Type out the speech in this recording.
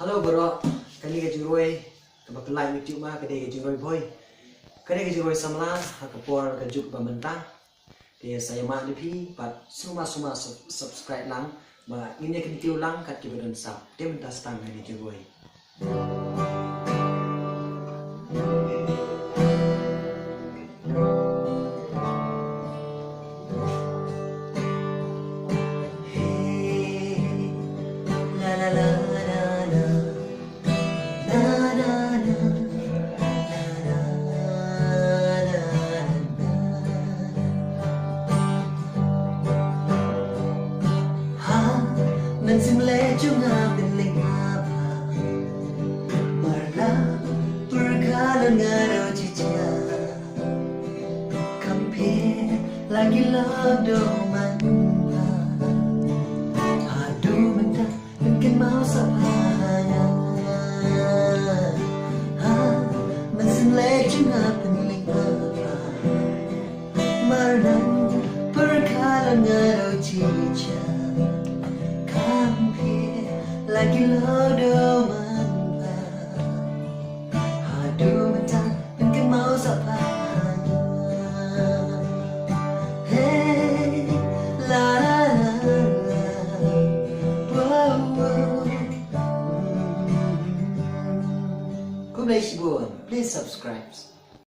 Halo bro, kani ke juroi ke bakelai YouTube mah kade ke juroi boy. Kade ke juroi samla hakapor ke juk bamentang. Dia saya mak depi pat suma subscribe lang ba ini ke ditiu lang kat ke badan sap. Dia mentah stang ke juroi. Mensimle juga bilik apa Marla berkalan ngaro cicia Kampir lagi lodo manja Aduh benda mungkin mau sapanya Mensimle juga bilik apa Marla berkalan ngaro cicia lagi lodo mamba Aduh mentah mungkin mau sapanya Hey la la la la Wow wow Ku boleh sibuk, please subscribe.